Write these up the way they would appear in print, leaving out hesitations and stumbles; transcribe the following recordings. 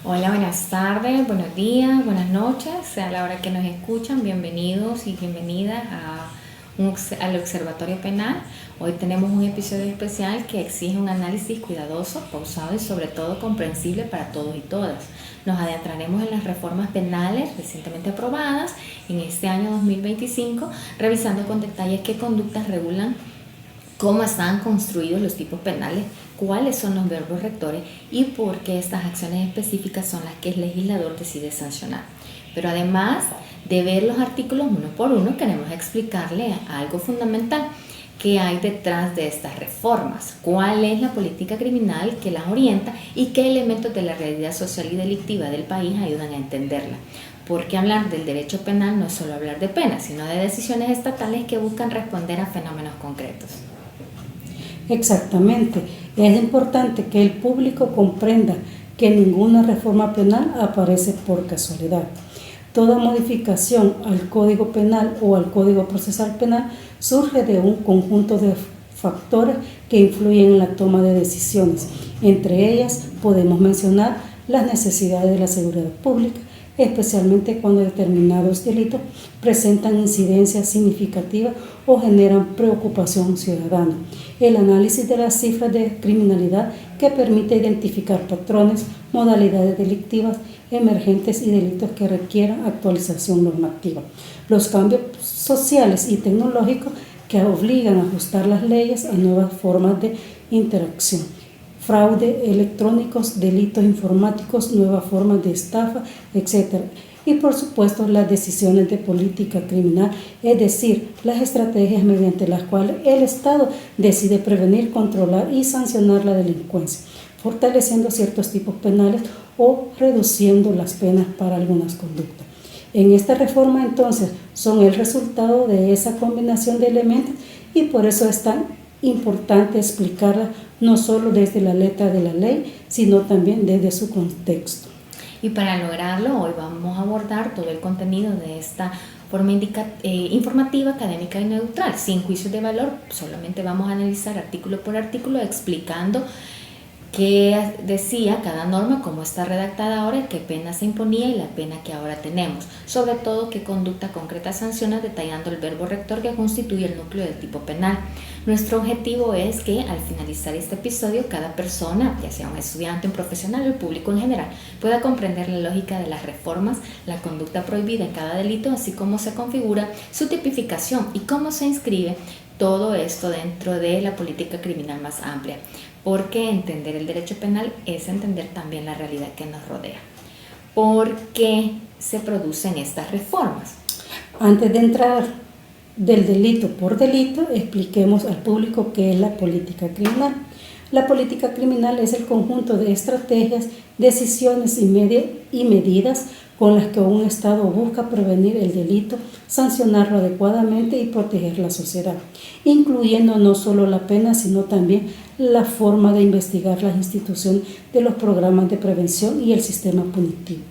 Hola, buenas tardes, buenos días, buenas noches, sea la hora que nos escuchan, bienvenidos y bienvenidas al Observatorio Penal. Hoy tenemos un episodio especial que exige un análisis cuidadoso, pausado y sobre todo comprensible para todos y todas. Nos adentraremos en las reformas penales recientemente aprobadas en este año 2025, revisando con detalles qué conductas regulan, cómo están construidos los tipos penales, cuáles son los verbos rectores y por qué estas acciones específicas son las que el legislador decide sancionar. Pero además de ver los artículos uno por uno, queremos explicarle algo fundamental que hay detrás de estas reformas, cuál es la política criminal que las orienta y qué elementos de la realidad social y delictiva del país ayudan a entenderla. Porque hablar del derecho penal no es solo hablar de penas, sino de decisiones estatales que buscan responder a fenómenos concretos. Exactamente. Es importante que el público comprenda que ninguna reforma penal aparece por casualidad. Toda modificación al Código Penal o al Código Procesal Penal surge de un conjunto de factores que influyen en la toma de decisiones. Entre ellas podemos mencionar las necesidades de la seguridad pública, especialmente cuando determinados delitos presentan incidencia significativa o generan preocupación ciudadana. El análisis de las cifras de criminalidad que permite identificar patrones, modalidades delictivas emergentes y delitos que requieran actualización normativa. Los cambios sociales y tecnológicos que obligan a ajustar las leyes a nuevas formas de interacción. Fraude electrónicos, delitos informáticos, nuevas formas de estafa, etc. Y por supuesto las decisiones de política criminal, es decir, las estrategias mediante las cuales el Estado decide prevenir, controlar y sancionar la delincuencia, fortaleciendo ciertos tipos penales o reduciendo las penas para algunas conductas. En esta reforma entonces son el resultado de esa combinación de elementos y por eso es tan importante explicarla no solo desde la letra de la ley, sino también desde su contexto. Y para lograrlo, hoy vamos a abordar todo el contenido de esta forma informativa, académica y neutral, sin juicios de valor. Solamente vamos a analizar artículo por artículo, explicando qué decía cada norma, cómo está redactada ahora, qué pena se imponía y la pena que ahora tenemos. Sobre todo, qué conducta concreta sanciona, detallando el verbo rector que constituye el núcleo del tipo penal. Nuestro objetivo es que al finalizar este episodio, cada persona, ya sea un estudiante, un profesional o el público en general, pueda comprender la lógica de las reformas, la conducta prohibida en cada delito, así como se configura su tipificación y cómo se inscribe todo esto dentro de la política criminal más amplia. Porque entender el derecho penal es entender también la realidad que nos rodea. ¿Por qué se producen estas reformas? Antes de entrar del delito por delito, expliquemos al público qué es la política criminal. La política criminal es el conjunto de estrategias, decisiones y medidas con las que un Estado busca prevenir el delito, sancionarlo adecuadamente y proteger la sociedad, incluyendo no solo la pena, sino también la forma de investigar las instituciones de los programas de prevención y el sistema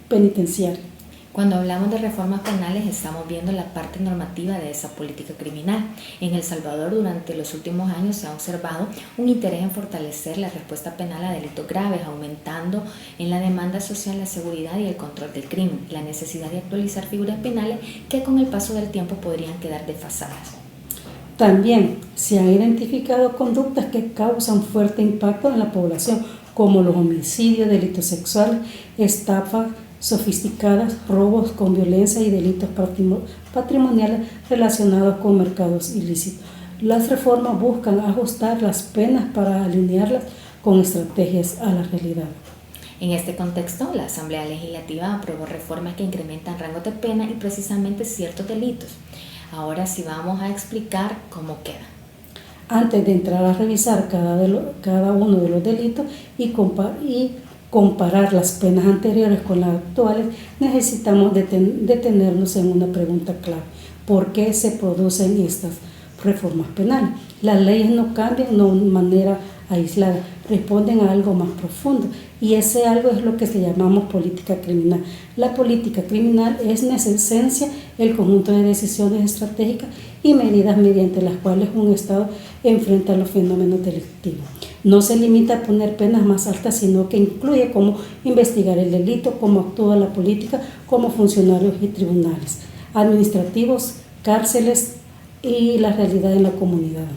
penitenciario. Cuando hablamos de reformas penales estamos viendo la parte normativa de esa política criminal. En El Salvador durante los últimos años se ha observado un interés en fortalecer la respuesta penal a delitos graves, aumentando en la demanda social la seguridad y el control del crimen, la necesidad de actualizar figuras penales que con el paso del tiempo podrían quedar desfasadas. También se han identificado conductas que causan fuerte impacto en la población, como los homicidios, delitos sexuales, estafas sofisticadas, robos con violencia y delitos patrimoniales relacionados con mercados ilícitos. Las reformas buscan ajustar las penas para alinearlas con estrategias a la realidad. En este contexto, la Asamblea Legislativa aprobó reformas que incrementan rangos de pena y precisamente ciertos delitos. Ahora sí vamos a explicar cómo queda. Antes de entrar a revisar cada uno de los delitos y comparar las penas anteriores con las actuales, necesitamos detenernos en una pregunta clave: ¿por qué se producen estas reformas penales? Las leyes no cambian de manera aislada, responden a algo más profundo, y ese algo es lo que llamamos política criminal. La política criminal es en esencia el conjunto de decisiones estratégicas y medidas mediante las cuales un Estado enfrenta los fenómenos delictivos. No se limita a poner penas más altas, sino que incluye cómo investigar el delito, cómo actúa la política, como funcionarios y tribunales administrativos, cárceles y la realidad en la comunidad.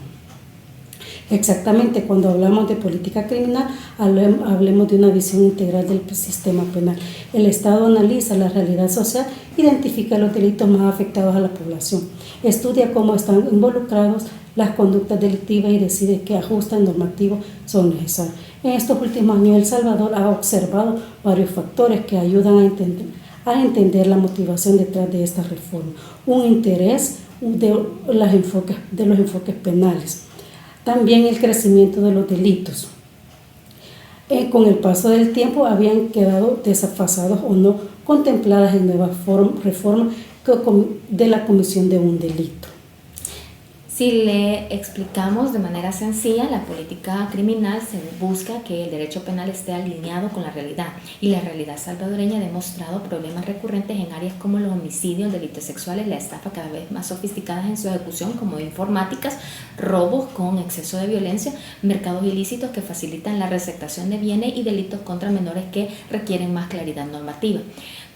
Exactamente, cuando hablamos de política criminal, hablemos de una visión integral del sistema penal. El Estado analiza la realidad social, identifica los delitos más afectados a la población, estudia cómo están involucrados las conductas delictivas y decide qué ajustes normativos son necesarios. En estos últimos años, El Salvador ha observado varios factores que ayudan a entender la motivación detrás de esta reforma. Un interés de los enfoques penales. También el crecimiento de los delitos. Con el paso del tiempo habían quedado desfasados o no contempladas en nuevas reformas de la comisión de un delito. Si le explicamos de manera sencilla, la política criminal se busca que el derecho penal esté alineado con la realidad, y la realidad salvadoreña ha demostrado problemas recurrentes en áreas como los homicidios, delitos sexuales, la estafa cada vez más sofisticadas en su ejecución, como informáticas, robos con exceso de violencia, mercados ilícitos que facilitan la receptación de bienes y delitos contra menores que requieren más claridad normativa.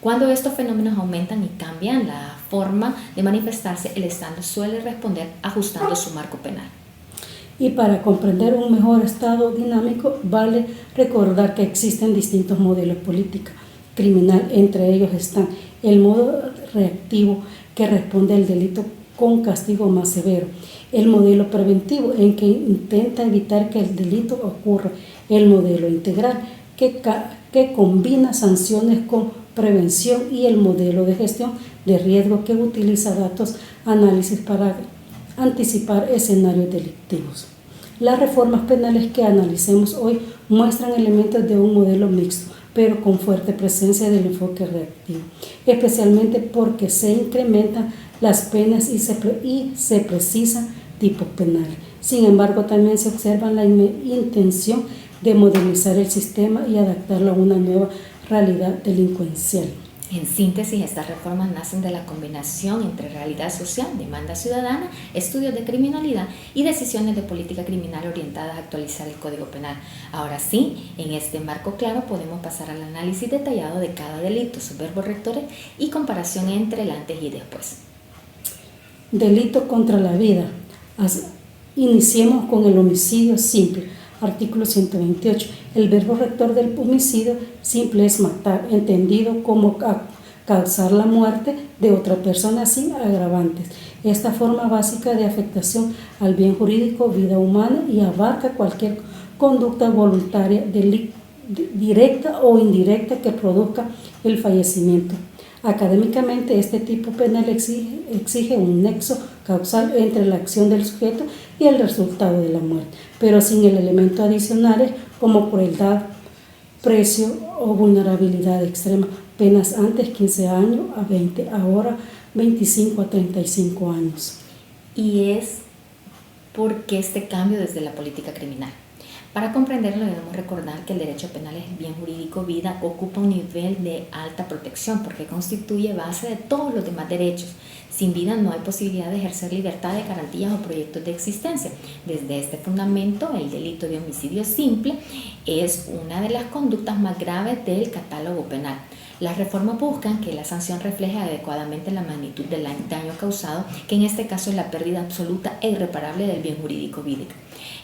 Cuando estos fenómenos aumentan y cambian la forma de manifestarse, el Estado suele responder ajustando su marco penal. Y para comprender un mejor Estado dinámico, vale recordar que existen distintos modelos de política criminal. Entre ellos están el modo reactivo, que responde al delito con castigo más severo; el modelo preventivo, en que intenta evitar que el delito ocurra; el modelo integral, que combina sanciones con prevención; y el modelo de gestión de riesgo, que utiliza datos análisis para anticipar escenarios delictivos. Las reformas penales que analicemos hoy muestran elementos de un modelo mixto, pero con fuerte presencia del enfoque reactivo, especialmente porque se incrementan las penas y se precisan tipos penales. Sin embargo, también se observa la intención de modernizar el sistema y adaptarlo a una nueva realidad delincuencial. En síntesis, estas reformas nacen de la combinación entre realidad social, demanda ciudadana, estudios de criminalidad y decisiones de política criminal orientadas a actualizar el Código Penal. Ahora sí, en este marco claro podemos pasar al análisis detallado de cada delito, sus verbos rectores y comparación entre el antes y después. Delito contra la vida. Iniciemos con el homicidio simple. Artículo 128. El verbo rector del homicidio simple es matar, entendido como causar la muerte de otra persona sin agravantes. Esta forma básica de afectación al bien jurídico, vida humana, y abarca cualquier conducta voluntaria, directa o indirecta, que produzca el fallecimiento. Académicamente, este tipo penal exige un nexo causal entre la acción del sujeto y el resultado de la muerte, pero sin el elemento adicionales como crueldad, precio o vulnerabilidad extrema. Penas antes 15 años a 20, ahora 25 a 35 años. Y es porque este cambio desde la política criminal. Para comprenderlo debemos recordar que el derecho penal es bien jurídico, vida, ocupa un nivel de alta protección porque constituye base de todos los demás derechos. Sin vida no hay posibilidad de ejercer libertad de garantías o proyectos de existencia. Desde este fundamento, el delito de homicidio simple es una de las conductas más graves del catálogo penal. Las reformas buscan que la sanción refleje adecuadamente la magnitud del daño causado, que en este caso es la pérdida absoluta e irreparable del bien jurídico vida.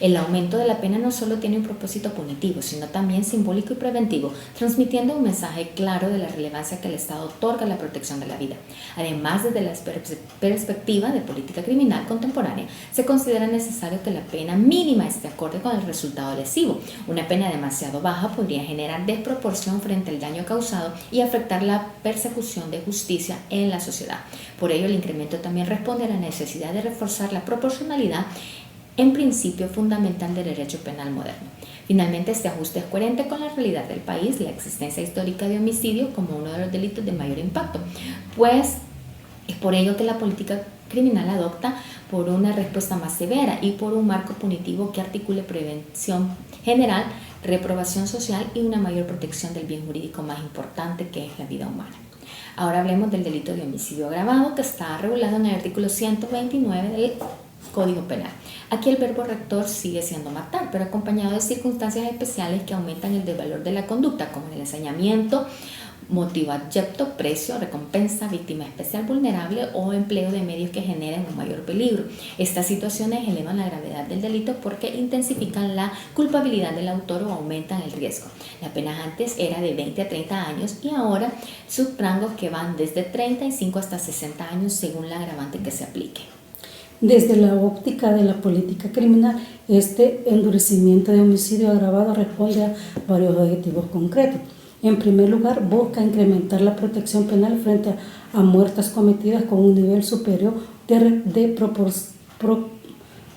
El aumento de la pena no solo tiene un propósito punitivo, sino también simbólico y preventivo, transmitiendo un mensaje claro de la relevancia que el Estado otorga a la protección de la vida. Además, desde la perspectiva de política criminal contemporánea, se considera necesario que la pena mínima esté acorde con el resultado lesivo. Una pena demasiado baja podría generar desproporción frente al daño causado y afectar la persecución de justicia en la sociedad. Por ello, el incremento también responde a la necesidad de reforzar la proporcionalidad en principio fundamental del derecho penal moderno. Finalmente, este ajuste es coherente con la realidad del país, la existencia histórica de homicidio como uno de los delitos de mayor impacto, pues es por ello que la política criminal adopta por una respuesta más severa y por un marco punitivo que articule prevención general, reprobación social y una mayor protección del bien jurídico más importante, que es la vida humana. Ahora hablemos del delito de homicidio agravado, que está regulado en el artículo 129 del Código Penal. Aquí el verbo rector sigue siendo matar, pero acompañado de circunstancias especiales que aumentan el desvalor de la conducta, como el ensañamiento, motivo adyecto, precio, recompensa, víctima especial vulnerable o empleo de medios que generen un mayor peligro. Estas situaciones elevan la gravedad del delito porque intensifican la culpabilidad del autor o aumentan el riesgo. La pena antes era de 20 a 30 años y ahora sus rangos que van desde 35 hasta 60 años según la agravante que se aplique. Desde la óptica de la política criminal, este endurecimiento de homicidio agravado responde a varios objetivos concretos. En primer lugar, busca incrementar la protección penal frente a muertes cometidas con un nivel superior de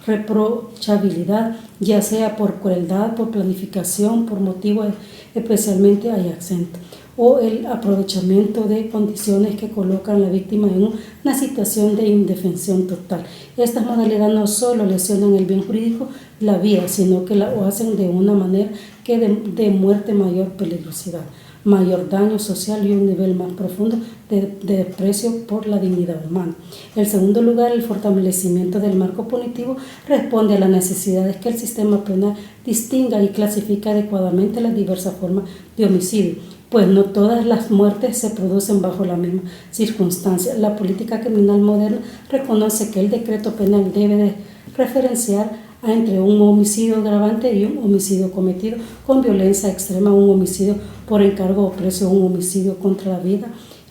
reprochabilidad, ya sea por crueldad, por planificación, por motivos especialmente adyacentes, o el aprovechamiento de condiciones que colocan a la víctima en una situación de indefensión total. Estas modalidades no solo lesionan el bien jurídico, la vida, sino que lo hacen de una manera que demuestre mayor peligrosidad, mayor daño social y un nivel más profundo de desprecio por la dignidad humana. En segundo lugar, el fortalecimiento del marco punitivo responde a la necesidad de que el sistema penal distinga y clasifique adecuadamente las diversas formas de homicidio, pues no todas las muertes se producen bajo la misma circunstancia. La política criminal moderna reconoce que el decreto penal debe de referenciar entre un homicidio agravante y un homicidio cometido con violencia extrema, un homicidio por encargo o precio, un homicidio contra la vida,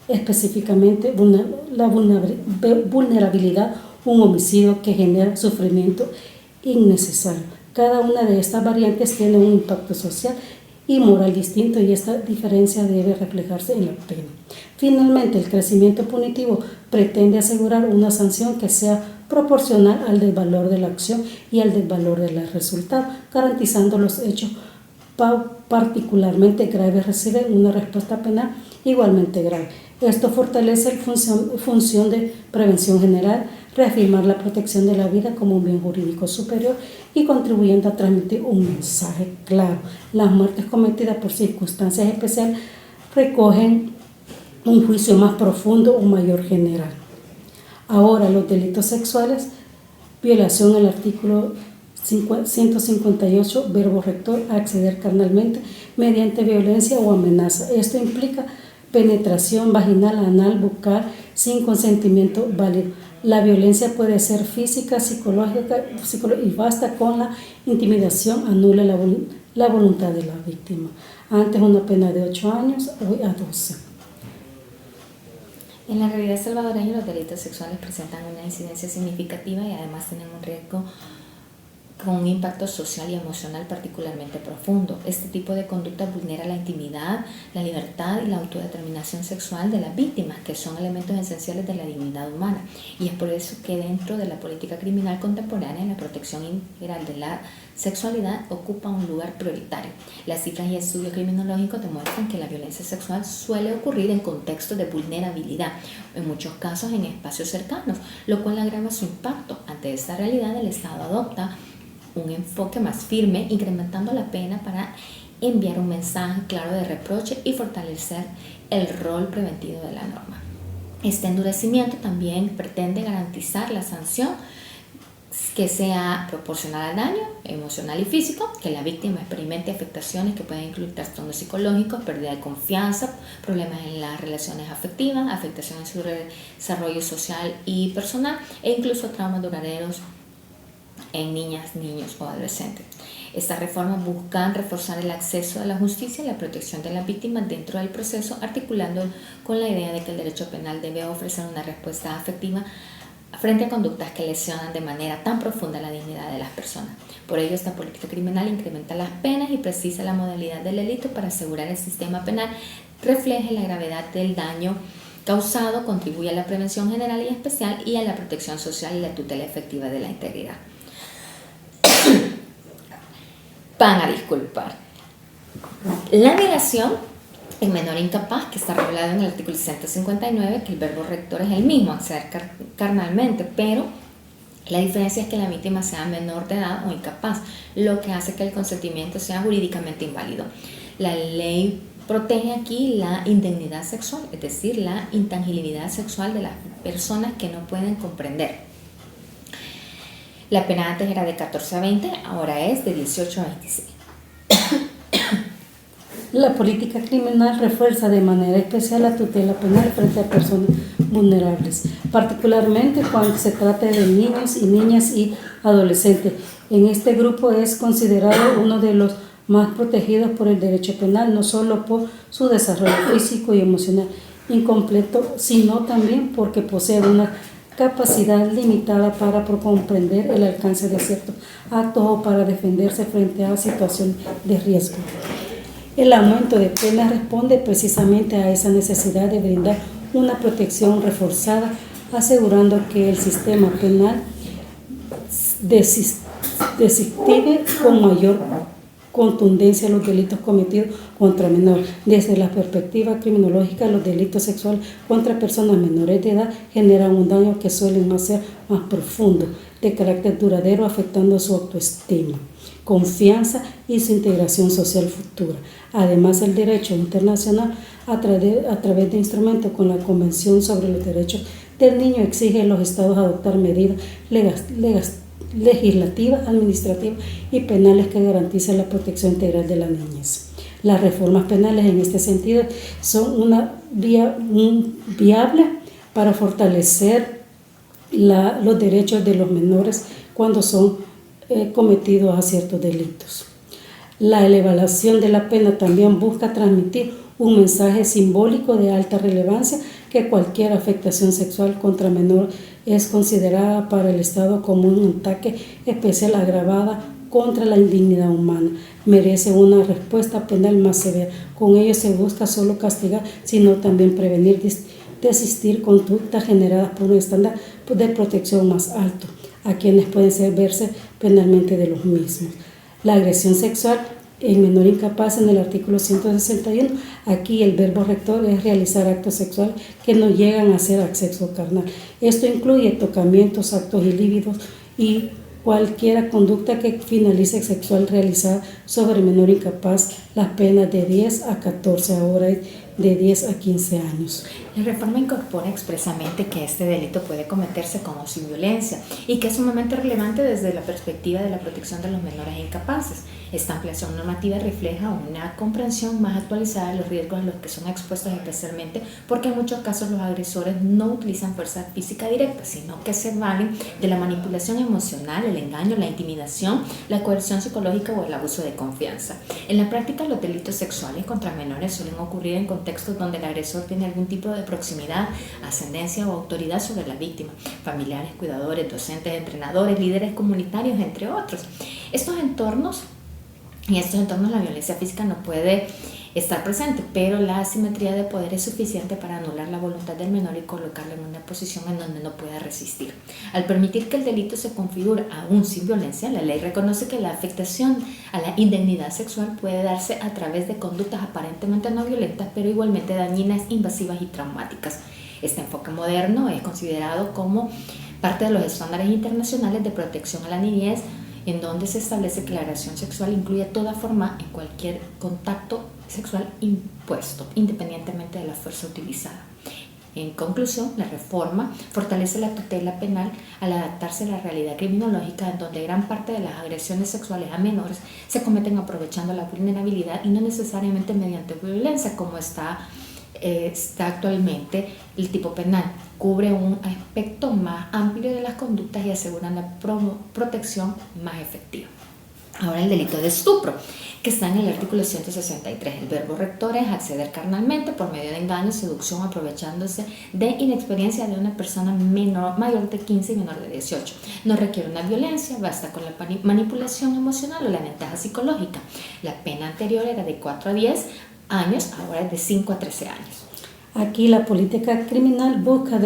específicamente la vulnerabilidad, un homicidio que genera sufrimiento innecesario. Cada una de estas variantes tiene un impacto social y moral distinto y esta diferencia debe reflejarse en la pena. Finalmente, el crecimiento punitivo pretende asegurar una sanción que sea proporcional al desvalor de la acción y al desvalor del resultado, garantizando los hechos particularmente graves reciben una respuesta penal igualmente grave. Esto fortalece la función de prevención general, reafirmar la protección de la vida como un bien jurídico superior y contribuyendo a transmitir un mensaje claro. Las muertes cometidas por circunstancias especiales recogen un juicio más profundo o mayor general. Ahora, los delitos sexuales, violación al artículo 158, verbo rector, acceder carnalmente mediante violencia o amenaza. Esto implica penetración vaginal, anal, bucal, sin consentimiento válido. La violencia puede ser física, psicológica y basta con la intimidación, anula la voluntad de la víctima. Antes una pena de 8 años, hoy a 12. En la realidad salvadoreña, los delitos sexuales presentan una incidencia significativa y además tienen un riesgo con un impacto social y emocional particularmente profundo. Este tipo de conducta vulnera la intimidad, la libertad y la autodeterminación sexual de las víctimas, que son elementos esenciales de la dignidad humana. Y es por eso que dentro de la política criminal contemporánea, la protección integral de la sexualidad ocupa un lugar prioritario. Las cifras y estudios criminológicos demuestran que la violencia sexual suele ocurrir en contextos de vulnerabilidad, en muchos casos en espacios cercanos, lo cual agrava su impacto. Ante esta realidad, el Estado adopta un enfoque más firme, incrementando la pena para enviar un mensaje claro de reproche y fortalecer el rol preventivo de la norma. Este endurecimiento también pretende garantizar la sanción que sea proporcional al daño emocional y físico, que la víctima experimente afectaciones que pueden incluir trastornos psicológicos, pérdida de confianza, problemas en las relaciones afectivas, afectación en su desarrollo social y personal e incluso traumas duraderos en niñas, niños o adolescentes. Estas reformas buscan reforzar el acceso a la justicia y la protección de las víctimas dentro del proceso, articulando con la idea de que el derecho penal debe ofrecer una respuesta afectiva frente a conductas que lesionan de manera tan profunda la dignidad de las personas. Por ello, esta política criminal incrementa las penas y precisa la modalidad del delito para asegurar el sistema penal refleje la gravedad del daño causado, contribuye a la prevención general y especial y a la protección social y la tutela efectiva de la integridad. Van a disculpar. La negación en menor incapaz, que está regulado en el artículo 159, que el verbo rector es el mismo, acceder carnalmente, pero la diferencia es que la víctima sea menor de edad o incapaz, lo que hace que el consentimiento sea jurídicamente inválido. La ley protege aquí la indemnidad sexual, es decir, la intangibilidad sexual de las personas que no pueden comprender. La pena antes era de 14 a 20, ahora es de 18 a 26. La política criminal refuerza de manera especial la tutela penal frente a personas vulnerables, particularmente cuando se trata de niños y niñas y adolescentes. En este grupo es considerado uno de los más protegidos por el derecho penal, no solo por su desarrollo físico y emocional incompleto, sino también porque posee una capacidad limitada para comprender el alcance de ciertos actos o para defenderse frente a situaciones de riesgo. El aumento de penas responde precisamente a esa necesidad de brindar una protección reforzada, asegurando que el sistema penal desinvestigue con mayor contundencia los delitos cometidos contra menores. Desde la perspectiva criminológica, los delitos sexuales contra personas menores de edad generan un daño que suelen ser más profundo, de carácter duradero, afectando su autoestima, confianza y su integración social futura. Además, el derecho internacional, a través de instrumentos con la Convención sobre los Derechos del Niño, exige a los estados adoptar medidas legislativas, administrativas y penales que garanticen la protección integral de la niñez. Las reformas penales en este sentido son una vía viable para fortalecer los derechos de los menores cuando son cometidos a ciertos delitos. La elevación de la pena también busca transmitir un mensaje simbólico de alta relevancia, que cualquier afectación sexual contra menor es considerada para el Estado como un ataque especial agravada contra la indignidad humana. Merece una respuesta penal más severa. Con ello se busca solo castigar, sino también prevenir, desistir conductas generadas por un estándar de protección más alto, a quienes pueden verse penalmente de los mismos. La agresión sexual en menor incapaz, en el artículo 161, aquí el verbo rector es realizar actos sexuales que no llegan a ser acceso carnal. Esto incluye tocamientos, actos ilícitos y cualquier conducta que finalice sexual realizada sobre menor incapaz, las penas de 10 a 14 horas, de 10 a 15 años. La reforma incorpora expresamente que este delito puede cometerse con o sin violencia y que es sumamente relevante desde la perspectiva de la protección de los menores incapaces. Esta ampliación normativa refleja una comprensión más actualizada de los riesgos a los que son expuestos, especialmente porque en muchos casos los agresores no utilizan fuerza física directa, sino que se valen de la manipulación emocional, el engaño, la intimidación, la coerción psicológica o el abuso de confianza. En la práctica, los delitos sexuales contra menores suelen ocurrir en contextos donde el agresor tiene algún tipo de proximidad, ascendencia o autoridad sobre la víctima, familiares, cuidadores, docentes, entrenadores, líderes comunitarios, entre otros. En estos entornos la violencia física no puede estar presente, pero la asimetría de poder es suficiente para anular la voluntad del menor y colocarlo en una posición en donde no pueda resistir. Al permitir que el delito se configure aún sin violencia, la ley reconoce que la afectación a la indignidad sexual puede darse a través de conductas aparentemente no violentas, pero igualmente dañinas, invasivas y traumáticas. Este enfoque moderno es considerado como parte de los estándares internacionales de protección a la niñez, en donde se establece que la agresión sexual incluye toda forma en cualquier contacto sexual impuesto, independientemente de la fuerza utilizada. En conclusión, la reforma fortalece la tutela penal al adaptarse a la realidad criminológica, en donde gran parte de las agresiones sexuales a menores se cometen aprovechando la vulnerabilidad y no necesariamente mediante violencia, como está actualmente el tipo penal. Cubre un aspecto más amplio de las conductas y asegura una protección más efectiva. Ahora el delito de estupro, que está en el artículo 163. El verbo rector es acceder carnalmente por medio de engaño, seducción, aprovechándose de inexperiencia de una persona mayor de 15 y menor de 18. No requiere una violencia, basta con la manipulación emocional o la ventaja psicológica. La pena anterior era de 4 a 10 años, ahora es de 5 a 13 años. Aquí la política criminal busca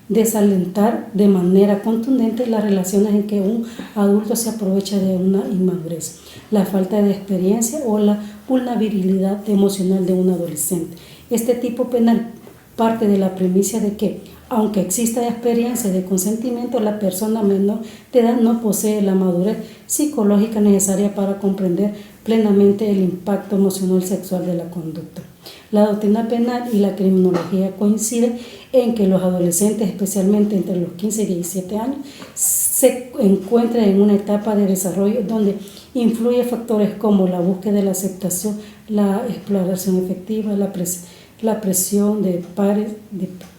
desalentar de manera contundente las relaciones en que un adulto se aprovecha de una inmadurez, la falta de experiencia o la vulnerabilidad emocional de un adolescente. Este tipo penal parte de la premisa de que, aunque exista experiencia de consentimiento, la persona menor de edad no posee la madurez psicológica necesaria para comprender plenamente el impacto emocional sexual de la conducta. La doctrina penal y la criminología coinciden en que los adolescentes, especialmente entre los 15 y 17 años, se encuentra en una etapa de desarrollo donde influye factores como la búsqueda de la aceptación, la exploración efectiva, la presión de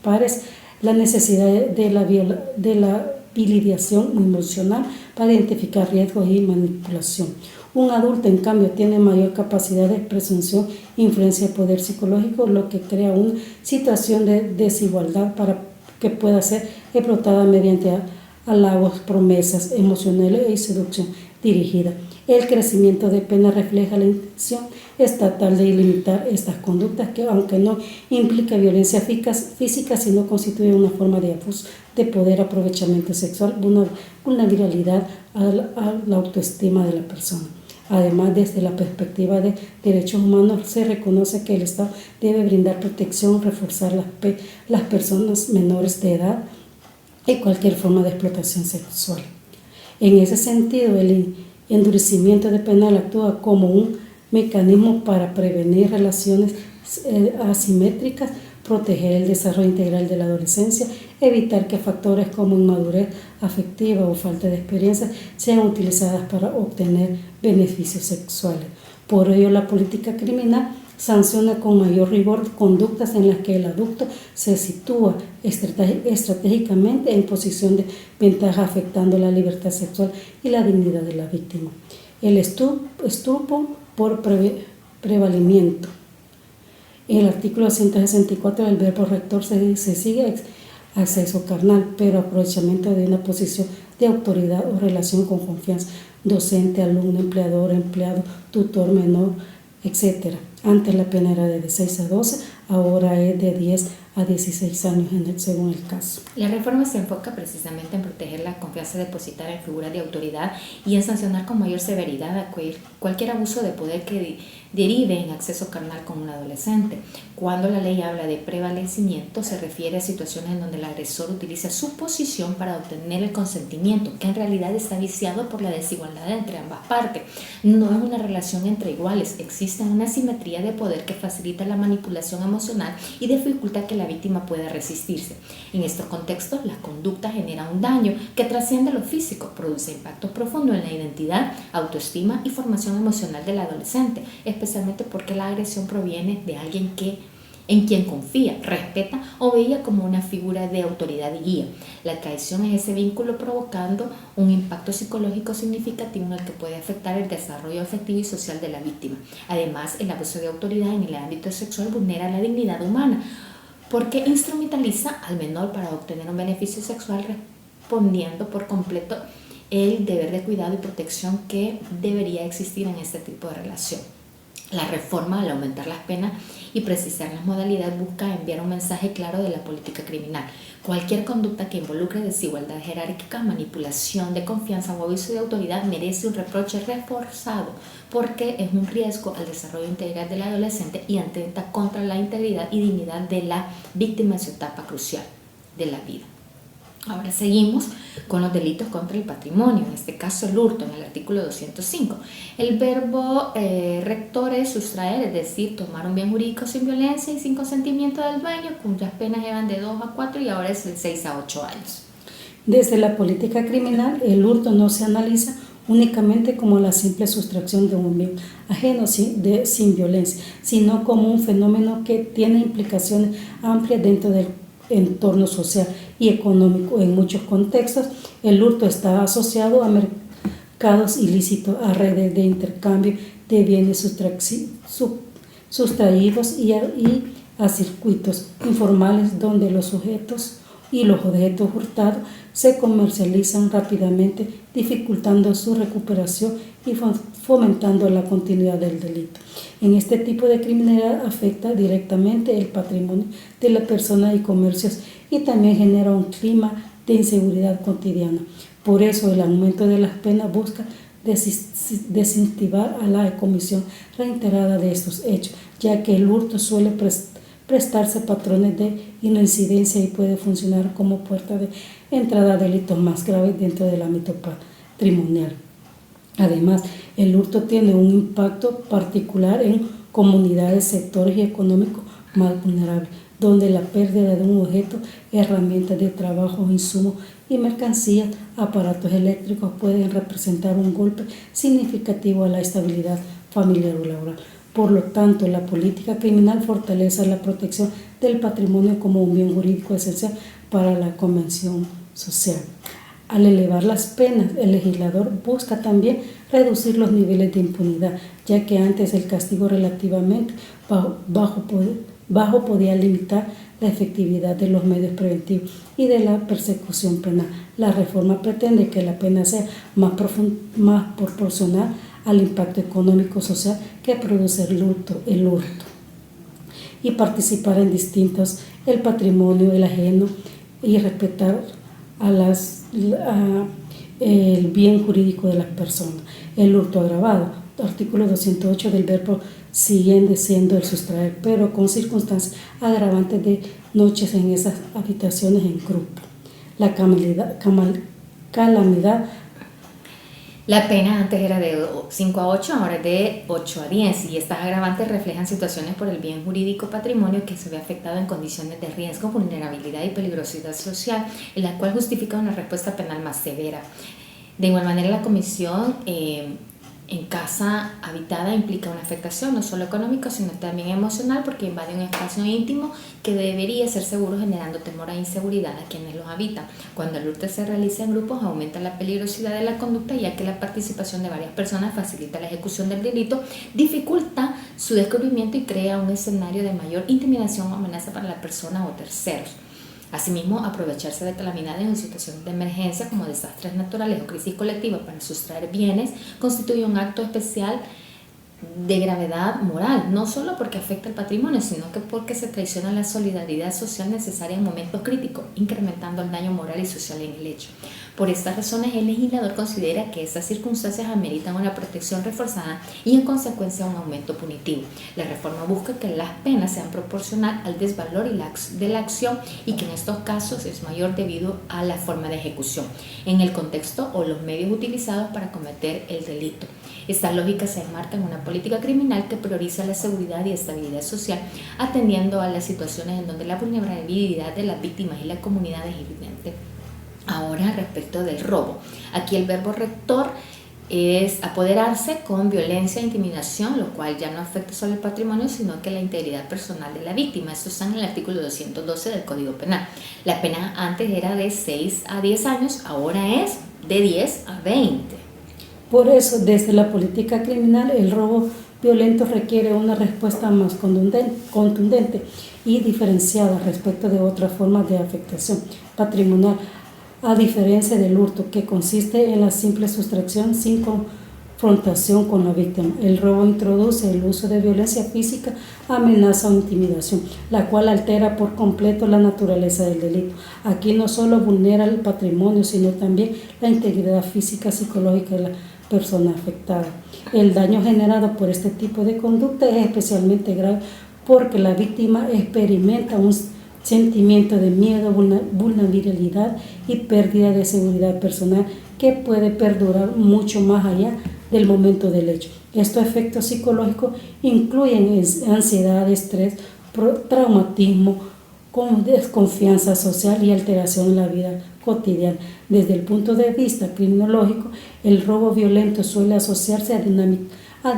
pares, la necesidad de la validación emocional para identificar riesgos y manipulación. Un adulto, en cambio, tiene mayor capacidad de presunción, influencia y poder psicológico, lo que crea una situación de desigualdad para que pueda ser explotada mediante halagos, promesas emocionales y seducción dirigida. El crecimiento de pena refleja la intención estatal de limitar estas conductas que, aunque no implica violencia física, sino constituye una forma de abuso de poder, aprovechamiento sexual, vulnerabilidad a la autoestima de la persona. Además, desde la perspectiva de derechos humanos, se reconoce que el Estado debe brindar protección, reforzar las personas menores de edad y cualquier forma de explotación sexual. En ese sentido, el endurecimiento de penal actúa como un mecanismo para prevenir relaciones asimétricas, proteger el desarrollo integral de la adolescencia, evitar que factores como inmadurez afectiva o falta de experiencia sean utilizadas para obtener beneficios sexuales. Por ello, la política criminal sanciona con mayor rigor conductas en las que el adulto se sitúa estratégicamente en posición de ventaja, afectando la libertad sexual y la dignidad de la víctima. El estupro por prevalimiento. En el artículo 164 del verbo rector se sigue acceso carnal, pero aprovechamiento de una posición de autoridad o relación con confianza, docente, alumno, empleador, empleado, tutor, menor, etc. Antes la pena era de 6 a 12, ahora es de 10 a 16 años según el caso. La reforma se enfoca precisamente en proteger la confianza depositada en figuras de autoridad y en sancionar con mayor severidad a cualquier abuso de poder que derive en acceso carnal con un adolescente. Cuando la ley habla de prevalecimiento, se refiere a situaciones en donde el agresor utiliza su posición para obtener el consentimiento, que en realidad está viciado por la desigualdad entre ambas partes. No es una relación entre iguales, existe una asimetría de poder que facilita la manipulación emocional y dificulta que la víctima pueda resistirse. En estos contextos, la conducta genera un daño que trasciende lo físico, produce impactos profundos en la identidad, autoestima y formación emocional del adolescente, especialmente porque la agresión proviene de alguien en quien confía, respeta o veía como una figura de autoridad y guía. La traición es ese vínculo provocando un impacto psicológico significativo en el que puede afectar el desarrollo afectivo y social de la víctima. Además, el abuso de autoridad en el ámbito sexual vulnera la dignidad humana, porque instrumentaliza al menor para obtener un beneficio sexual, respondiendo por completo el deber de cuidado y protección que debería existir en este tipo de relación. La reforma, al aumentar las penas y precisar las modalidades, busca enviar un mensaje claro de la política criminal. Cualquier conducta que involucre desigualdad jerárquica, manipulación de confianza o abuso de autoridad merece un reproche reforzado, porque es un riesgo al desarrollo integral del adolescente y atenta contra la integridad y dignidad de la víctima en su etapa crucial de la vida. Ahora seguimos con los delitos contra el patrimonio, en este caso el hurto, en el artículo 205. El verbo rector es sustraer, es decir, tomar un bien jurídico sin violencia y sin consentimiento del dueño, cuyas penas llevan de 2 a 4 y ahora es de 6 a 8 años. Desde la política criminal, el hurto no se analiza únicamente como la simple sustracción de un bien ajeno sin violencia, sino como un fenómeno que tiene implicaciones amplias dentro del entorno social y económico. En muchos contextos, el hurto está asociado a mercados ilícitos, a redes de intercambio de bienes sustraídos y a circuitos informales donde los objetos hurtados se comercializan rápidamente, dificultando su recuperación y fomentando la continuidad del delito. En este tipo de criminalidad afecta directamente el patrimonio de la persona y comercios y también genera un clima de inseguridad cotidiana. Por eso el aumento de las penas busca desincentivar a la comisión reiterada de estos hechos, ya que el hurto suele prestarse patrones de incidencia y puede funcionar como puerta de entrada a delitos más graves dentro del ámbito patrimonial. Además, el hurto tiene un impacto particular en comunidades, sectores y económicos más vulnerables, donde la pérdida de un objeto, herramientas de trabajo o insumos y mercancías, aparatos eléctricos pueden representar un golpe significativo a la estabilidad familiar o laboral. Por lo tanto, la política criminal fortalece la protección del patrimonio como un bien jurídico esencial para la convención social. Al elevar las penas, el legislador busca también reducir los niveles de impunidad, ya que antes el castigo relativamente bajo podía limitar la efectividad de los medios preventivos y de la persecución penal. La reforma pretende que la pena sea más proporcional al impacto económico-social que produce el hurto y participar en distintos el patrimonio, el ajeno y respetar el bien jurídico de las personas. El hurto agravado, artículo 208 del verbo siguiente siendo el sustraer, pero con circunstancias agravantes de noches en esas habitaciones en grupo. La calamidad. La pena antes era de 5 a 8, ahora es de 8 a 10 y estas agravantes reflejan situaciones por el bien jurídico patrimonio que se ve afectado en condiciones de riesgo, vulnerabilidad y peligrosidad social, en la cual justifica una respuesta penal más severa. De igual manera, la comisión en casa habitada implica una afectación no solo económica, sino también emocional, porque invade un espacio íntimo que debería ser seguro, generando temor e inseguridad a quienes los habitan. Cuando el hurto se realiza en grupos, aumenta la peligrosidad de la conducta, ya que la participación de varias personas facilita la ejecución del delito, dificulta su descubrimiento y crea un escenario de mayor intimidación o amenaza para la persona o terceros. Asimismo, aprovecharse de calamidades en situaciones de emergencia como desastres naturales o crisis colectiva para sustraer bienes constituye un acto especial de gravedad moral, no solo porque afecta el patrimonio, sino que porque se traiciona la solidaridad social necesaria en momentos críticos, incrementando el daño moral y social en el hecho. Por estas razones, el legislador considera que estas circunstancias ameritan una protección reforzada y en consecuencia un aumento punitivo. La reforma busca que las penas sean proporcional al desvalor de la acción y que en estos casos es mayor debido a la forma de ejecución, en el contexto o los medios utilizados para cometer el delito. Esta lógica se enmarca en una política criminal que prioriza la seguridad y estabilidad social, atendiendo a las situaciones en donde la vulnerabilidad de las víctimas y la comunidad es evidente. Ahora, respecto del robo, aquí el verbo rector es apoderarse con violencia e intimidación, lo cual ya no afecta solo el patrimonio, sino que la integridad personal de la víctima. Esto está en el artículo 212 del Código Penal. La pena antes era de 6 a 10 años, ahora es de 10 a 20. Por eso, desde la política criminal, el robo violento requiere una respuesta más contundente y diferenciada respecto de otras formas de afectación patrimonial, a diferencia del hurto, que consiste en la simple sustracción sin confrontación con la víctima. El robo introduce el uso de violencia física, amenaza o intimidación, la cual altera por completo la naturaleza del delito. Aquí no solo vulnera el patrimonio, sino también la integridad física y psicológica de la persona afectada. El daño generado por este tipo de conducta es especialmente grave porque la víctima experimenta un sentimiento de miedo, vulnerabilidad y pérdida de seguridad personal que puede perdurar mucho más allá del momento del hecho. Estos efectos psicológicos incluyen ansiedad, estrés, traumatismo, con desconfianza social y alteración en la vida cotidiana. Desde el punto de vista criminológico, el robo violento suele asociarse a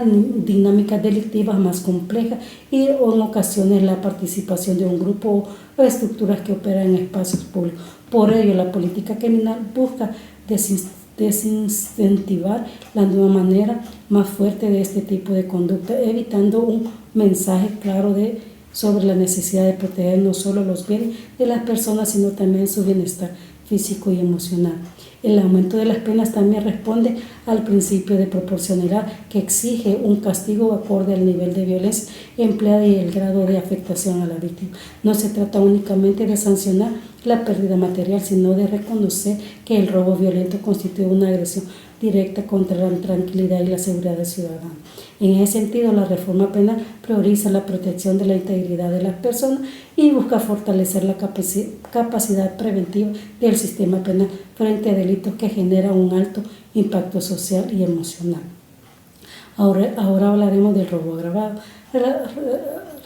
dinámicas delictivas más complejas y en ocasiones la participación de un grupo o estructuras que operan en espacios públicos. Por ello, la política criminal busca desincentivar la nueva manera más fuerte de este tipo de conducta, evitando un mensaje claro sobre la necesidad de proteger no solo los bienes de las personas, sino también su bienestar físico y emocional. El aumento de las penas también responde al principio de proporcionalidad, que exige un castigo acorde al nivel de violencia empleada y el grado de afectación a la víctima. No se trata únicamente de sancionar la pérdida material, sino de reconocer que el robo violento constituye una agresión directa contra la tranquilidad y la seguridad del ciudadano. En ese sentido, la reforma penal prioriza la protección de la integridad de las personas y busca fortalecer la capacidad preventiva del sistema penal frente a delitos que generan un alto impacto social y emocional. Ahora hablaremos del robo agravado,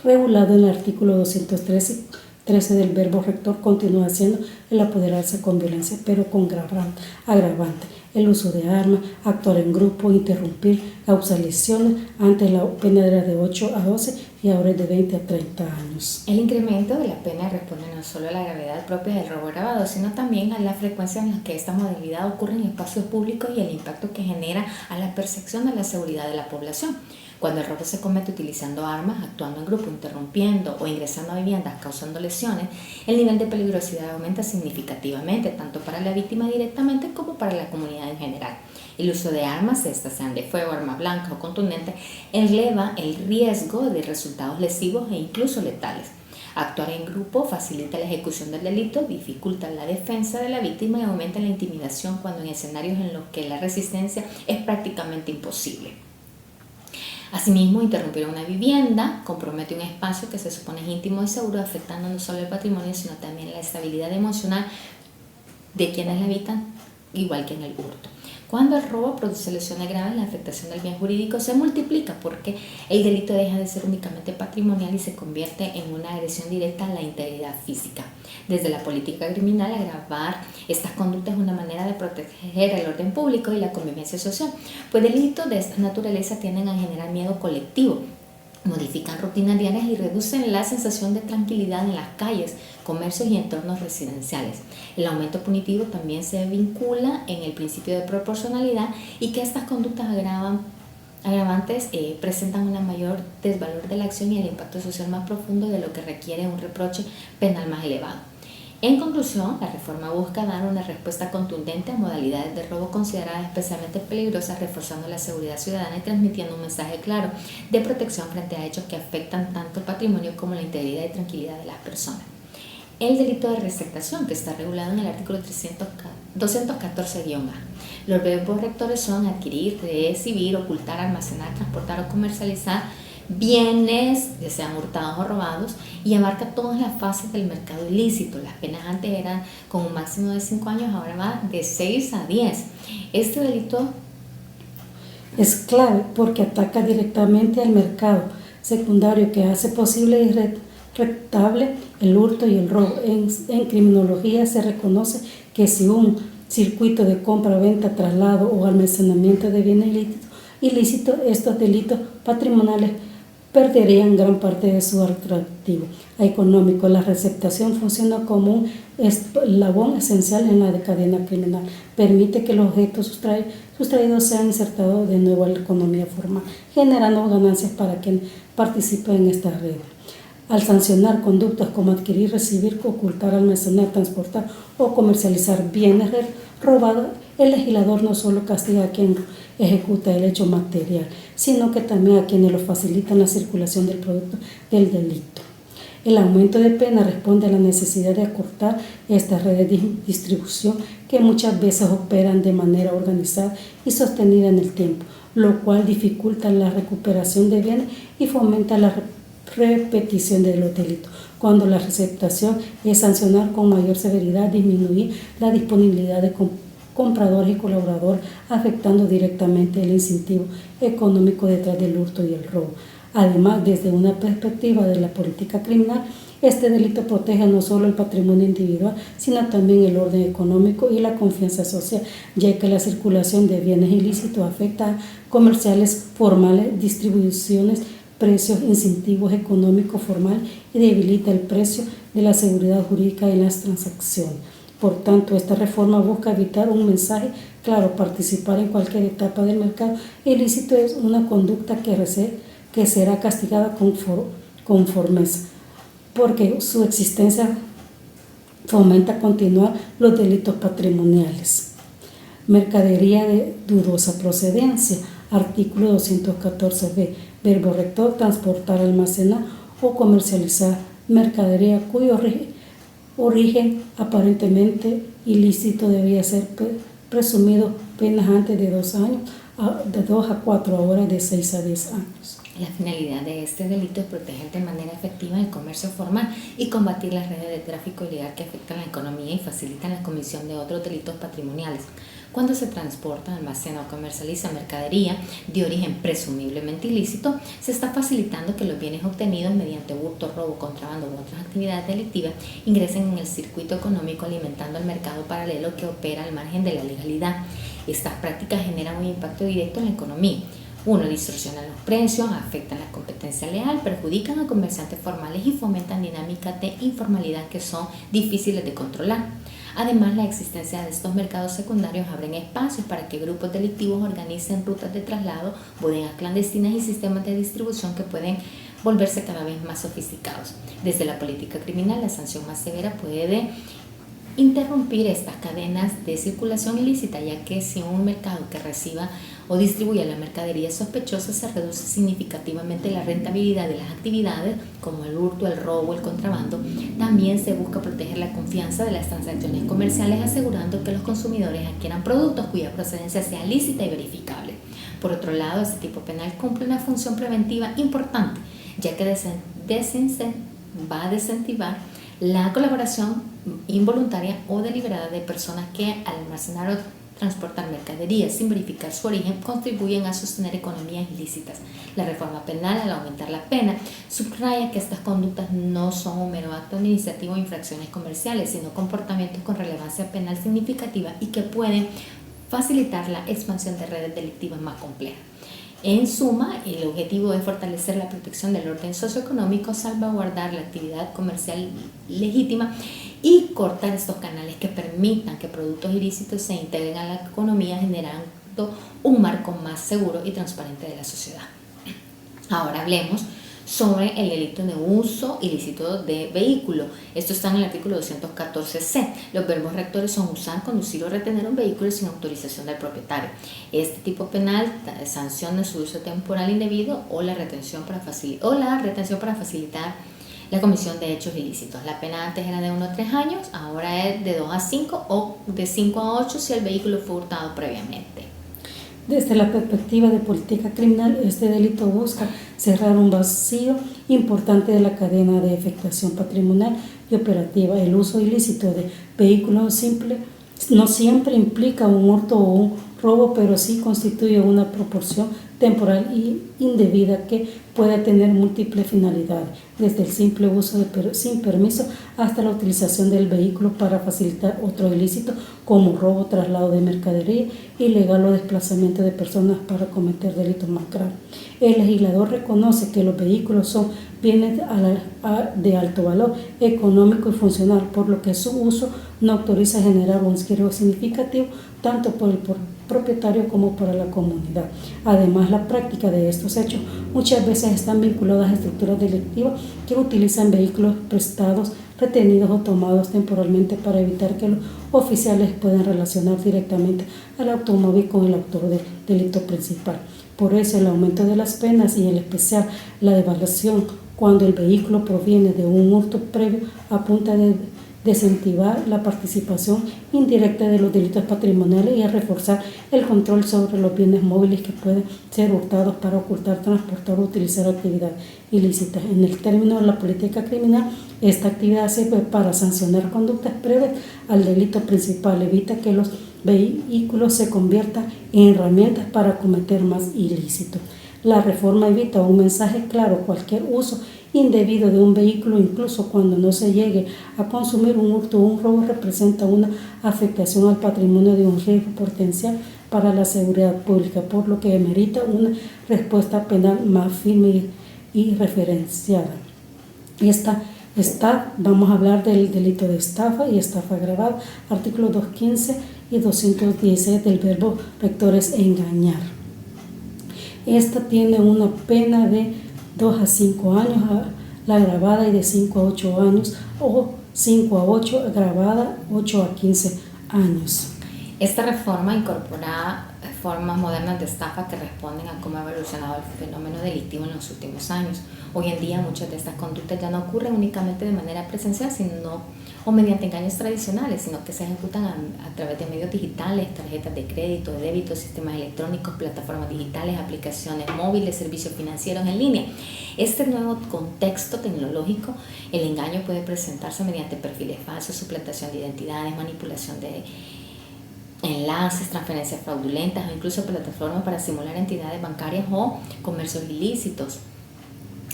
regulado en el artículo 213 13 del verbo rector continúa siendo el apoderarse con violencia, pero con agravante. El uso de armas, actuar en grupo, interrumpir, causar lesiones. Antes la pena era de 8 a 12 y ahora es de 20 a 30 años. El incremento de la pena responde no solo a la gravedad propia del robo agravado, sino también a la frecuencia en la que esta modalidad ocurre en espacios públicos y el impacto que genera a la percepción de la seguridad de la población. Cuando el robo se comete utilizando armas, actuando en grupo, interrumpiendo o ingresando a viviendas causando lesiones, el nivel de peligrosidad aumenta significativamente, tanto para la víctima directamente como para la comunidad en general. El uso de armas, estas sean de fuego, arma blanca o contundente, eleva el riesgo de resultados lesivos e incluso letales. Actuar en grupo facilita la ejecución del delito, dificulta la defensa de la víctima y aumenta la intimidación cuando en escenarios en los que la resistencia es prácticamente imposible. Asimismo, interrumpir una vivienda compromete un espacio que se supone es íntimo y seguro, afectando no solo el patrimonio, sino también la estabilidad emocional de quienes la habitan, igual que en el hurto. Cuando el robo produce lesiones graves, la afectación del bien jurídico se multiplica porque el delito deja de ser únicamente patrimonial y se convierte en una agresión directa a la integridad física. Desde la política criminal, agravar estas conductas es una manera de proteger el orden público y la convivencia social, pues delitos de esta naturaleza tienden a generar miedo colectivo, modifican rutinas diarias y reducen la sensación de tranquilidad en las calles, comercios y entornos residenciales. El aumento punitivo también se vincula en el principio de proporcionalidad y que estas conductas agravantes presentan un mayor desvalor de la acción y el impacto social más profundo de lo que requiere un reproche penal más elevado. En conclusión, la reforma busca dar una respuesta contundente a modalidades de robo consideradas especialmente peligrosas, reforzando la seguridad ciudadana y transmitiendo un mensaje claro de protección frente a hechos que afectan tanto el patrimonio como la integridad y tranquilidad de las personas. El delito de receptación, que está regulado en el artículo 214-A. Los verbos rectores son adquirir, recibir, ocultar, almacenar, transportar o comercializar bienes, ya sean hurtados o robados, y abarca todas las fases del mercado ilícito. Las penas antes eran con un máximo de 5 años, ahora va de 6 a 10. Este delito es clave porque ataca directamente al mercado secundario que hace posible y rentable el hurto y el robo. En criminología se reconoce que si un circuito de compra, venta, traslado o almacenamiento de bienes ilícitos, estos delitos patrimoniales perderían gran parte de su atractivo económico. La receptación funciona como un eslabón esencial en la cadena criminal. Permite que los objetos sustraídos sean insertados de nuevo a la economía formal, generando ganancias para quienes participan en esta red. Al sancionar conductas como adquirir, recibir, ocultar, almacenar, transportar o comercializar bienes robados, el legislador no solo castiga a quien ejecuta el hecho material, sino que también a quienes lo facilitan la circulación del producto del delito. El aumento de pena responde a la necesidad de acortar estas redes de distribución que muchas veces operan de manera organizada y sostenida en el tiempo, lo cual dificulta la recuperación de bienes y fomenta la repetición de los delitos. Cuando la receptación es sancionar con mayor severidad, disminuir la disponibilidad de compradores y colaboradores, afectando directamente el incentivo económico detrás del hurto y el robo. Además, desde una perspectiva de la política criminal, este delito protege no solo el patrimonio individual, sino también el orden económico y la confianza social, ya que la circulación de bienes ilícitos afecta a comerciales formales, distribuciones, precios, incentivos económicos formales y debilita el precio de la seguridad jurídica en las transacciones. Por tanto, esta reforma busca evitar un mensaje claro: participar en cualquier etapa del mercado ilícito es una conducta que será castigada con firmeza, porque su existencia fomenta continuar los delitos patrimoniales. Mercadería de dudosa procedencia, artículo 214b. Verbo rector: transportar, almacenar o comercializar mercadería cuyo origen aparentemente ilícito debía ser presumido penas antes de 2 años de 2 a 4 horas y de 6 a 10 años. La finalidad de este delito es proteger de manera efectiva el comercio formal y combatir las redes de tráfico ilegal que afectan la economía y facilitan la comisión de otros delitos patrimoniales. Cuando se transporta, almacena o comercializa mercadería de origen presumiblemente ilícito, se está facilitando que los bienes obtenidos mediante hurto, robo, contrabando u otras actividades delictivas ingresen en el circuito económico, alimentando el mercado paralelo que opera al margen de la legalidad. Estas prácticas generan un impacto directo en la economía. Uno, distorsionan los precios, afectan la competencia leal, perjudican a comerciantes formales y fomentan dinámicas de informalidad que son difíciles de controlar. Además, la existencia de estos mercados secundarios abren espacios para que grupos delictivos organicen rutas de traslado, bodegas clandestinas y sistemas de distribución que pueden volverse cada vez más sofisticados. Desde la política criminal, la sanción más severa puede interrumpir estas cadenas de circulación ilícita, ya que si un mercado que reciba o distribuya la mercadería sospechosa, se reduce significativamente la rentabilidad de las actividades como el hurto, el robo, el contrabando. También se busca proteger la confianza de las transacciones comerciales, asegurando que los consumidores adquieran productos cuya procedencia sea lícita y verificable. Por otro lado, este tipo penal cumple una función preventiva importante, ya que va a desincentivar la colaboración involuntaria o deliberada de personas que al almacenar o transportar mercaderías sin verificar su origen contribuyen a sostener economías ilícitas. La reforma penal, al aumentar la pena, subraya que estas conductas no son un mero acto administrativo o infracciones comerciales, sino comportamientos con relevancia penal significativa y que pueden facilitar la expansión de redes delictivas más complejas. En suma, el objetivo es fortalecer la protección del orden socioeconómico, salvaguardar la actividad comercial legítima y cortar estos canales que permitan que productos ilícitos se integren a la economía, generando un marco más seguro y transparente de la sociedad. Ahora hablemos sobre el delito de uso ilícito de vehículo. Esto está en el artículo 214c. Los verbos rectores son usar, conducir o retener un vehículo sin autorización del propietario. Este tipo penal sanciona su uso temporal indebido o la retención para facilitar la comisión de hechos ilícitos. La pena antes era de 1 a 3 años, ahora es de 2 a 5 o de 5 a 8 si el vehículo fue hurtado previamente. Desde la perspectiva de política criminal, este delito busca cerrar un vacío importante de la cadena de efectuación patrimonial y operativa. El uso ilícito de vehículos simples no siempre implica un hurto o un robo, pero sí constituye una proporción temporal y indebida que puede tener múltiples finalidades, desde el simple uso sin permiso hasta la utilización del vehículo para facilitar otro ilícito como robo, traslado de mercadería, ilegal o desplazamiento de personas para cometer delitos más graves. El legislador reconoce que los vehículos son bienes de alto valor económico y funcional, por lo que su uso no autoriza generar un riesgo significativo tanto por el propietario como para la comunidad. Además, la práctica de estos hechos muchas veces están vinculadas a estructuras delictivas que utilizan vehículos prestados, retenidos o tomados temporalmente para evitar que los oficiales puedan relacionar directamente al automóvil con el autor del delito principal. Por eso, el aumento de las penas y en especial la devaluación cuando el vehículo proviene de un hurto previo apunta a desincentivar la participación indirecta de los delitos patrimoniales y a reforzar el control sobre los bienes móviles que pueden ser hurtados para ocultar, transportar o utilizar actividades ilícitas. En el término de la política criminal, esta actividad sirve para sancionar conductas previas al delito principal, evita que los vehículos se conviertan en herramientas para cometer más ilícitos. La reforma evita un mensaje claro: cualquier uso indebido de un vehículo, incluso cuando no se llegue a consumir un hurto o un robo, representa una afectación al patrimonio de un riesgo potencial para la seguridad pública, por lo que amerita una respuesta penal más firme y referenciada. Vamos a hablar del delito de estafa y estafa agravada, artículos 215 y 216 del verbo rector es engañar. Esta tiene una pena de 2 a 5 años la agravada y de 5 a 8 años o 5 a 8 agravada, 8 a 15 años. Esta reforma incorpora formas modernas de estafa que responden a cómo ha evolucionado el fenómeno delictivo en los últimos años. Hoy en día muchas de estas conductas ya no ocurren únicamente de manera presencial, o mediante engaños tradicionales, sino que se ejecutan a través de medios digitales, tarjetas de crédito, de débito, sistemas electrónicos, plataformas digitales, aplicaciones móviles, servicios financieros en línea. Este nuevo contexto tecnológico, el engaño puede presentarse mediante perfiles falsos, suplantación de identidades, manipulación de enlaces, transferencias fraudulentas o incluso plataformas para simular entidades bancarias o comercios ilícitos.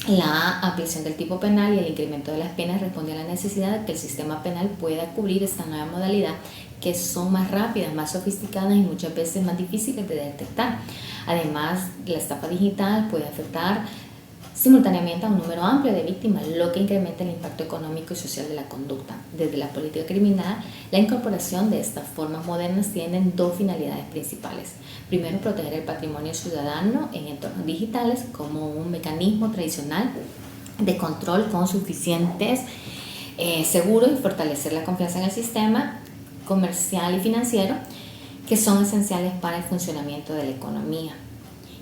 La ampliación del tipo penal y el incremento de las penas responde a la necesidad de que el sistema penal pueda cubrir esta nueva modalidad, que son más rápidas, más sofisticadas y muchas veces más difíciles de detectar. Además, la estafa digital puede afectar simultáneamente a un número amplio de víctimas, lo que incrementa el impacto económico y social de la conducta. Desde la política criminal, la incorporación de estas formas modernas tienen dos finalidades principales. Primero, proteger el patrimonio ciudadano en entornos digitales como un mecanismo tradicional de control con suficientes seguros y fortalecer la confianza en el sistema comercial y financiero, que son esenciales para el funcionamiento de la economía.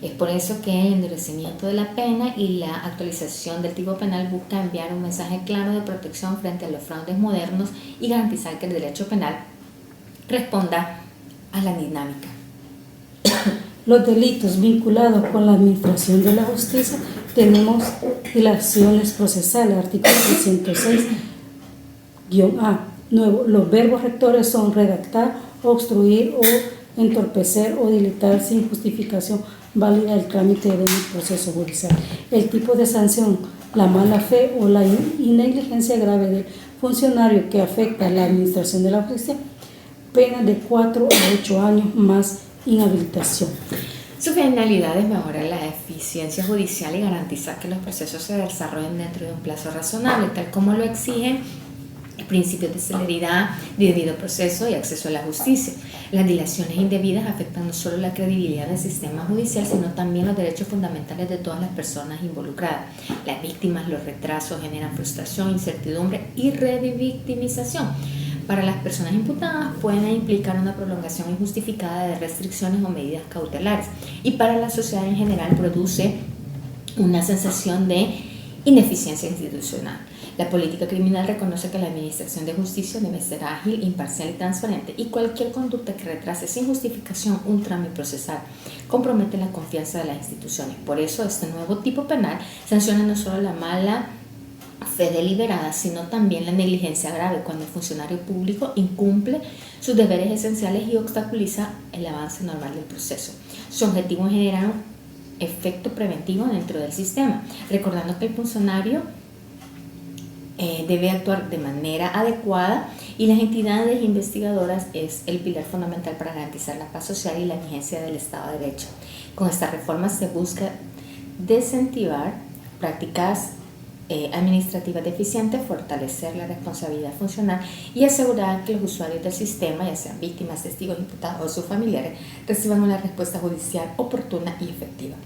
Es por eso que el endurecimiento de la pena y la actualización del tipo penal busca enviar un mensaje claro de protección frente a los fraudes modernos y garantizar que el derecho penal responda a la dinámica. Los delitos vinculados con la administración de la justicia tenemos dilaciones procesales, artículo 306-A. Nuevo, los verbos rectores son redactar, obstruir o entorpecer o dilatar sin justificación válida el trámite de un proceso judicial. El tipo de sanción, la mala fe o la negligencia grave del funcionario que afecta a la administración de la justicia, pena de 4 a 8 años más inhabilitación. Su finalidad es mejorar la eficiencia judicial y garantizar que los procesos se desarrollen dentro de un plazo razonable, tal como lo exigen principios de celeridad, de debido proceso y acceso a la justicia. Las dilaciones indebidas afectan no solo la credibilidad del sistema judicial, sino también los derechos fundamentales de todas las personas involucradas. Las víctimas, los retrasos generan frustración, incertidumbre y revictimización. Para las personas imputadas pueden implicar una prolongación injustificada de restricciones o medidas cautelares, y para la sociedad en general produce una sensación de ineficiencia institucional. La política criminal reconoce que la administración de justicia debe ser ágil, imparcial y transparente, y cualquier conducta que retrase sin justificación un trámite procesal compromete la confianza de las instituciones. Por eso este nuevo tipo penal sanciona no solo la mala fe deliberada, sino también la negligencia grave, cuando el funcionario público incumple sus deberes esenciales y obstaculiza el avance normal del proceso. Su objetivo es generar un efecto preventivo dentro del sistema, recordando que el funcionario debe actuar de manera adecuada, y las entidades investigadoras es el pilar fundamental para garantizar la paz social y la vigencia del Estado de Derecho. Con esta reforma se busca desincentivar prácticas administrativas deficientes, fortalecer la responsabilidad funcional y asegurar que los usuarios del sistema, ya sean víctimas, testigos, imputados o sus familiares, reciban una respuesta judicial oportuna y efectiva.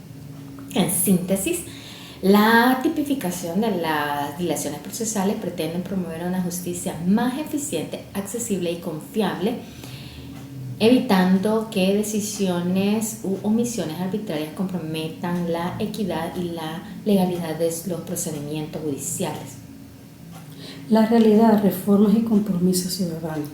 En síntesis, la tipificación de las dilaciones procesales pretende promover una justicia más eficiente, accesible y confiable, evitando que decisiones u omisiones arbitrarias comprometan la equidad y la legalidad de los procedimientos judiciales. La realidad, reformas y compromisos ciudadanos.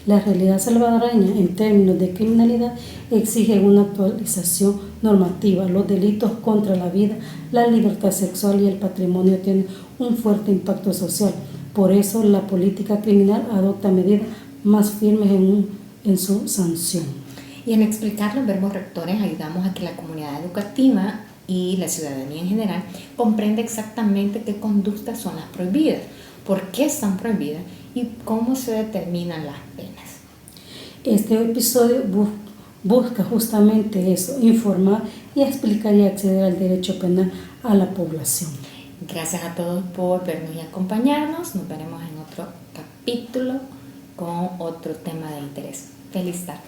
La realidad salvadoreña en términos de criminalidad exige una actualización normativa. Los delitos contra la vida, la libertad sexual y el patrimonio tienen un fuerte impacto social. Por eso la política criminal adopta medidas más firmes en su sanción. Y en explicar los verbos rectores ayudamos a que la comunidad educativa y la ciudadanía en general comprenda exactamente qué conductas son las prohibidas, por qué están prohibidas y cómo se determinan las penas. Este episodio busca justamente eso, informar y explicar y acceder al derecho penal a la población. Gracias a todos por vernos y acompañarnos. Nos veremos en otro capítulo con otro tema de interés. Feliz tarde.